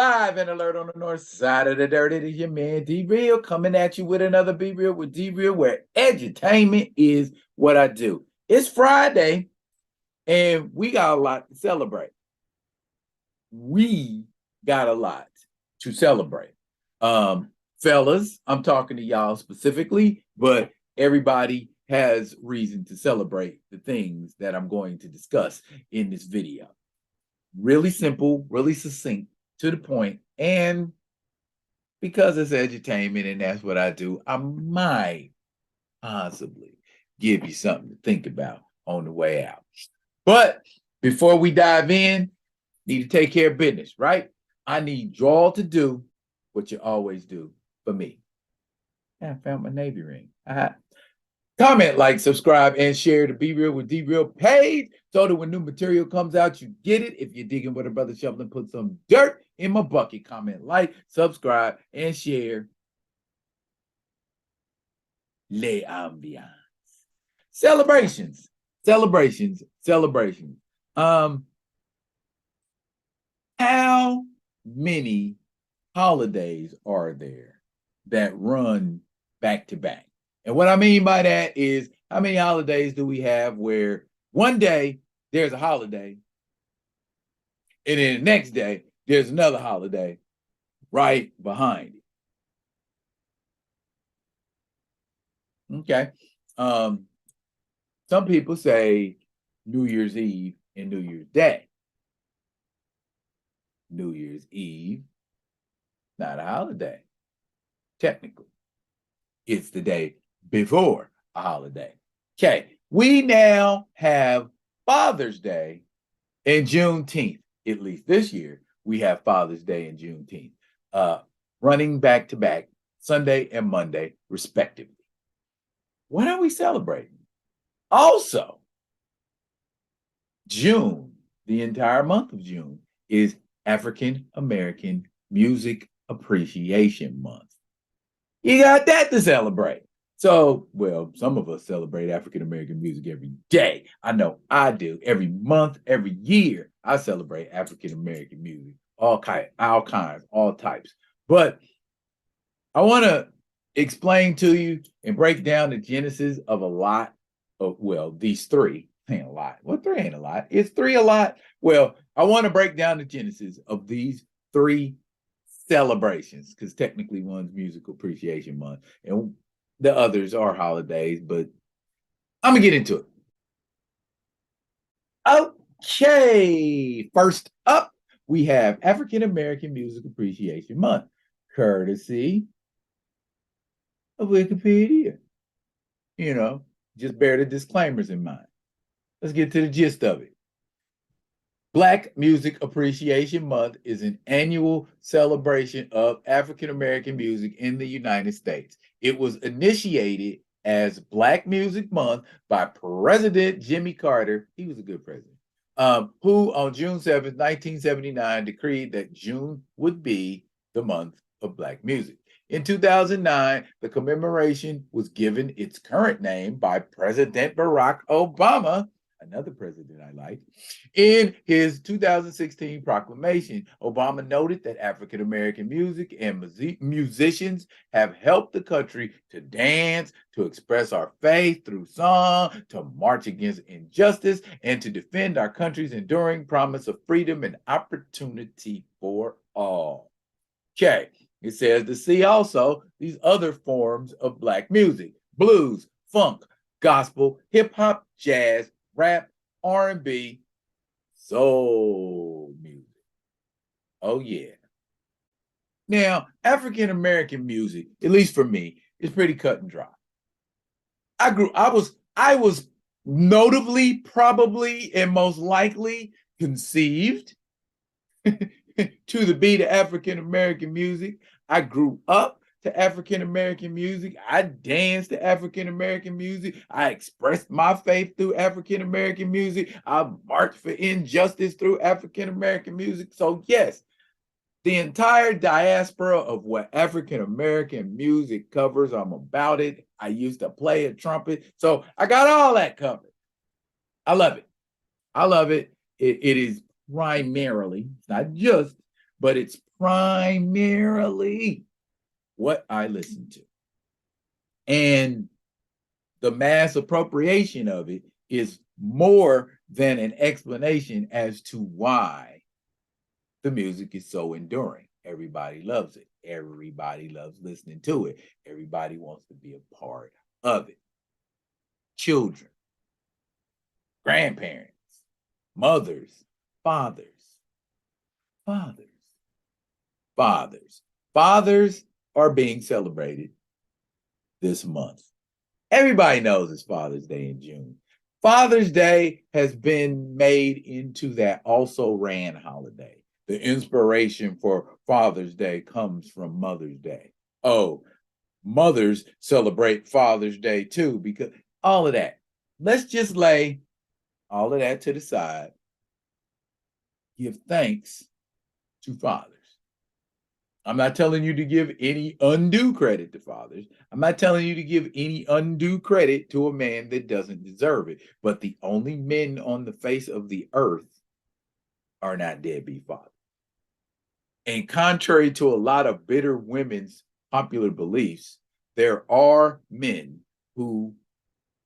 live and alert on the north side of the dirt. It is your man D-Real coming at you with another Be Real with D-Real, where edutainment is what I do. It's Friday and we got a lot to celebrate. We got a lot to celebrate. Fellas, I'm talking to y'all specifically, but everybody has reason to celebrate the things that I'm going to discuss in this video. Really simple, really succinct, to the point, and because it's edutainment and that's what I do, I might possibly give you something to think about on the way out. But before we dive in, need to take care of business, right? I need y'all to do what you always do for me. I found my Navy ring. Comment, like, subscribe, and share the Be Real with D-Real page so that when new material comes out, you get it. If you're digging with a brother shoveling, put some dirt in my bucket. Comment, like, subscribe, and share. Les ambiance. Celebrations. How many holidays are there that run back to back? And what I mean by that is, how many holidays do we have where one day there's a holiday and then the next day there's another holiday right behind it? Okay. Some people say New Year's Eve and New Year's Day. New Year's Eve, not a holiday, technically. It's the day before a holiday. Okay, we now have Father's Day and Juneteenth. At least this year, we have Father's Day and Juneteenth, running back to back, Sunday and Monday, respectively. What are we celebrating? Also, June, the entire month of June, is African American Music Appreciation Month. You got that to celebrate. So, well, some of us celebrate African-American music every day. I know I do. Every month, every year, I celebrate African-American music. All kinds, all types. But I want to explain to you and break down the genesis of a lot of, well, these three. Ain't a lot. Well, three ain't a lot. Is three a lot? Well, I want to break down the genesis of these three celebrations, because technically one's Music Appreciation Month and the others are holidays, but I'm gonna get into it. Okay, first up, we have African American Music Appreciation Month, courtesy of Wikipedia. You know, just bear the disclaimers in mind. Let's get to the gist of it. Black Music Appreciation Month is an annual celebration of African American music in the United States. It was initiated as Black Music Month by President Jimmy Carter. He was a good president, who on June 7th, 1979, decreed that June would be the month of Black music. In 2009, the commemoration was given its current name by President Barack Obama, another president I like. In his 2016 proclamation, Obama noted that African American music and musicians have helped the country to dance, to express our faith through song, to march against injustice, and to defend our country's enduring promise of freedom and opportunity for all. Okay, it says to see also these other forms of Black music: blues, funk, gospel, hip hop, jazz, rap, R&B, soul music. Oh yeah. Now, African American music, at least for me, is pretty cut and dry. I was notably, probably, and most likely conceived to the beat of African American music. I grew up to African American music. I danced to African American music. I expressed my faith through African American music. I marched for injustice through African American music. So yes, the entire diaspora of what African American music covers, I'm about it. I used to play a trumpet, so I got all that covered. I love it. I love it. It is primarily, not just, but it's primarily what I listen to. And the mass appropriation of it is more than an explanation as to why the music is so enduring. Everybody loves it. Everybody loves listening to it. Everybody wants to be a part of it. Children, grandparents, mothers, fathers, fathers, fathers. Fathers are being celebrated this month. Everybody knows it's Father's Day in June. Father's Day has been made into that also ran holiday. The inspiration for Father's Day comes from Mother's Day. Oh, mothers celebrate Father's Day too, because all of that. Let's just lay all of that to the side. Give thanks to fathers. I'm not telling you to give any undue credit to fathers. I'm not telling you to give any undue credit to a man that doesn't deserve it. But the only men on the face of the earth are not deadbeat fathers. And contrary to a lot of bitter women's popular beliefs, there are men who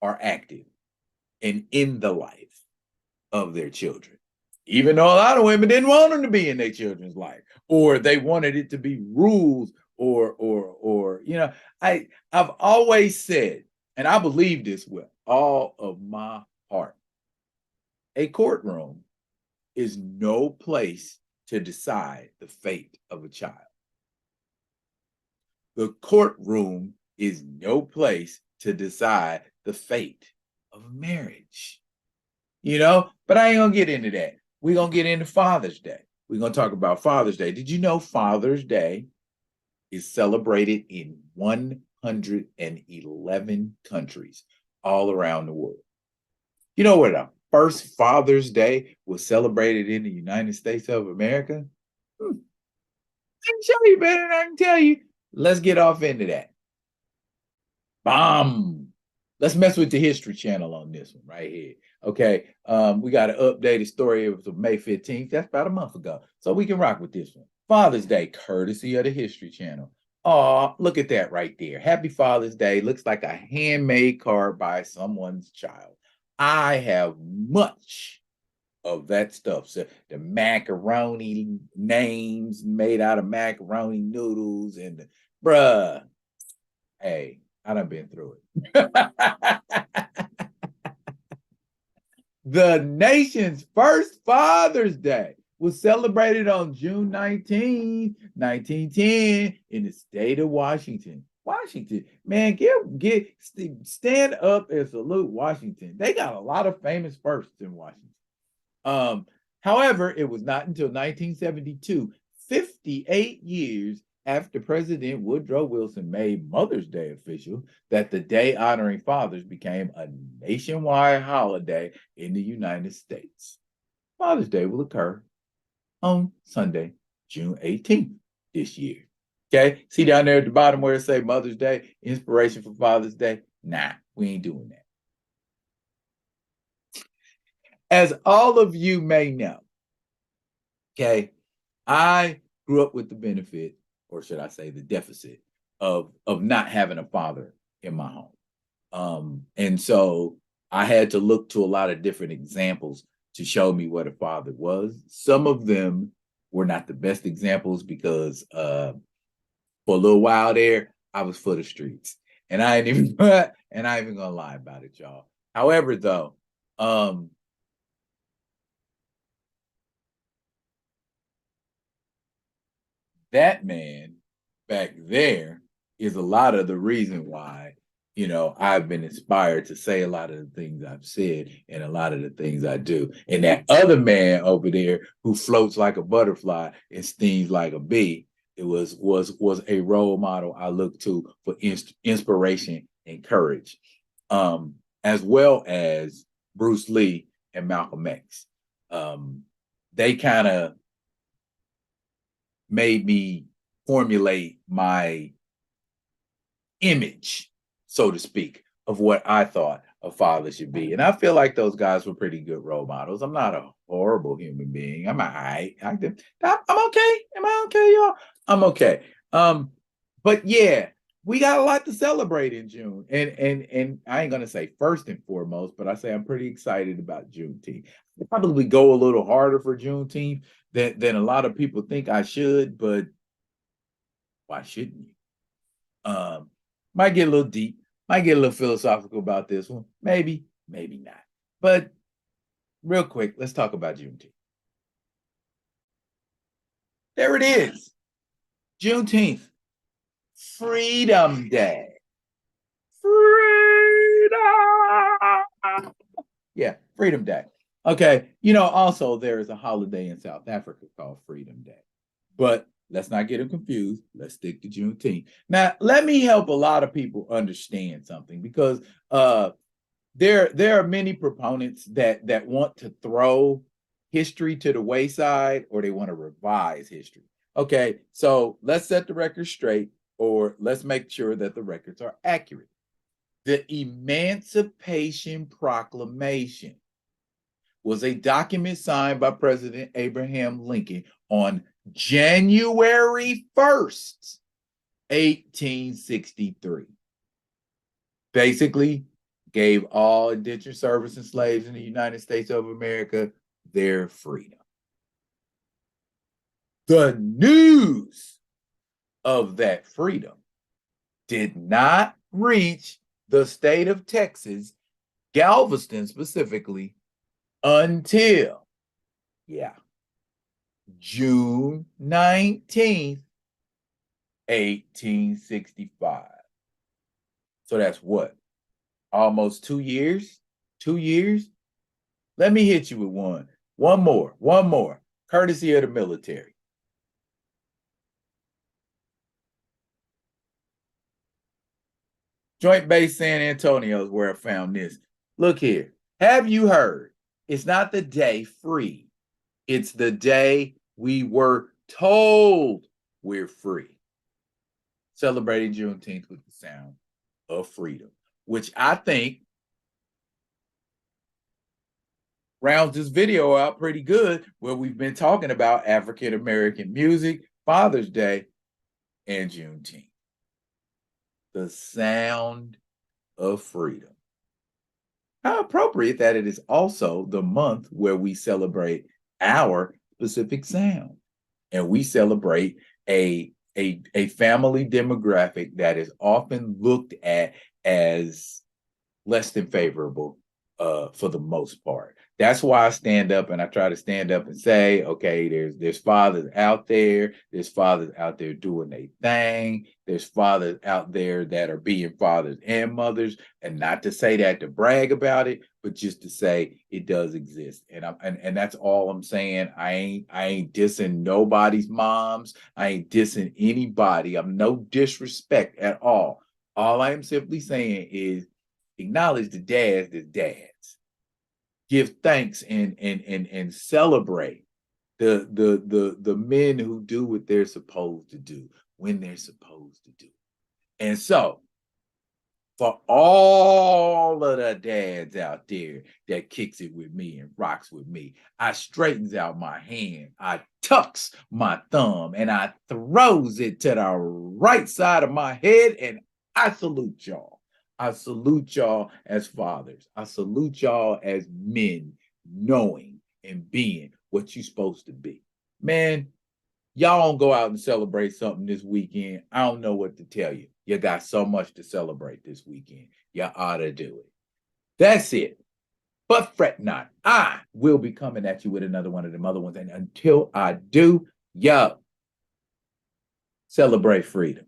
are active and in the life of their children. Even though a lot of women didn't want them to be in their children's life, or they wanted it to be rules, or I've always said, and I believe this with all of my heart, a courtroom is no place to decide the fate of a child. The courtroom is no place to decide the fate of marriage. But I ain't gonna get into that. We're going to get into Father's Day. We're going to talk about Father's Day. Did you know Father's Day is celebrated in 111 countries all around the world? You know where the first Father's Day was celebrated in the United States of America? I can show you better than I can tell you. Let's get off into that. Bomb. Let's mess with the History Channel on this one right here. Okay, we got an updated story of May 15th. That's about a month ago. So we can rock with this one. Father's Day, courtesy of the History Channel. Oh, look at that right there. Happy Father's Day. Looks like a handmade card by someone's child. I have much of that stuff. So the macaroni names made out of macaroni noodles and bruh. Hey, I done been through it. The nation's first Father's Day was celebrated on June 19, 1910 in the state of Washington. Washington, man, stand up and salute Washington. They got a lot of famous firsts in Washington. However, it was not until 1972, 58 years after President Woodrow Wilson made Mother's Day official, that the day honoring fathers became a nationwide holiday in the United States. Father's Day will occur on Sunday, June 18th this year. Okay, see down there at the bottom where it say Mother's Day, inspiration for Father's Day? Nah, we ain't doing that. As all of you may know, okay, I grew up with the benefit, or should I say the deficit, of not having a father in my home. And so I had to look to a lot of different examples to show me what a father was. Some of them were not the best examples because for a little while there, I was for the streets. And I ain't even gonna lie about it, y'all. However, though, that man back there is a lot of the reason why, I've been inspired to say a lot of the things I've said and a lot of the things I do. And that other man over there who floats like a butterfly and stings like a bee, it was a role model I look to for inspiration and courage, as well as Bruce Lee and Malcolm X. They kind of made me formulate my image, so to speak, of what I thought a father should be. And I feel like those guys were pretty good role models. I'm not a horrible human being. I'm all right. I'm okay. Am I okay, y'all? I'm okay. But yeah, we got a lot to celebrate in June. And I ain't gonna say first and foremost, but I say I'm pretty excited about Juneteenth. I'll probably go a little harder for Juneteenth than a lot of people think I should, but why shouldn't you? Might get a little deep, might get a little philosophical about this one. Maybe, maybe not. But real quick, let's talk about Juneteenth. There it is. Juneteenth. Freedom Day. Freedom. Yeah, Freedom Day. Okay. Also there is a holiday in South Africa called Freedom Day. But let's not get them confused. Let's stick to Juneteenth. Now, let me help a lot of people understand something, because there are many proponents that want to throw history to the wayside, or they want to revise history. Okay, so let's set the record straight, or let's make sure that the records are accurate. The Emancipation Proclamation was a document signed by President Abraham Lincoln on January 1st, 1863. Basically, gave all indentured servants and slaves in the United States of America their freedom. The news of that freedom did not reach the state of Texas, Galveston specifically, until, June 19th, 1865. So that's what? Almost 2 years? 2 years? Let me hit you with one. One more, courtesy of the military. Joint Base San Antonio is where I found this. Look here. Have you heard? It's not the day free. It's the day we were told we're free. Celebrating Juneteenth with the sound of freedom, which I think rounds this video out pretty good, where we've been talking about African American music, Father's Day, and Juneteenth. The sound of freedom. How appropriate that it is also the month where we celebrate our specific sound, and we celebrate a family demographic that is often looked at as less than favorable for the most part. That's why I stand up and I try to stand up and say, okay, there's fathers out there. There's fathers out there doing their thing. There's fathers out there that are being fathers and mothers. And not to say that to brag about it, but just to say it does exist. And that's all I'm saying. I ain't dissing nobody's moms. I ain't dissing anybody. I'm no disrespect at all. All I am simply saying is acknowledge the dads as dads. Give thanks and celebrate the men who do what they're supposed to do when they're supposed to do. And so, for all of the dads out there that kicks it with me and rocks with me, I straightens out my hand, I tucks my thumb, and I throws it to the right side of my head, and I salute y'all. I salute y'all as fathers. I salute y'all as men, knowing and being what you're supposed to be. Man, y'all don't go out and celebrate something this weekend. I don't know what to tell you. You got so much to celebrate this weekend. You ought to do it. That's it. But fret not. I will be coming at you with another one of them other ones. And until I do, celebrate freedom.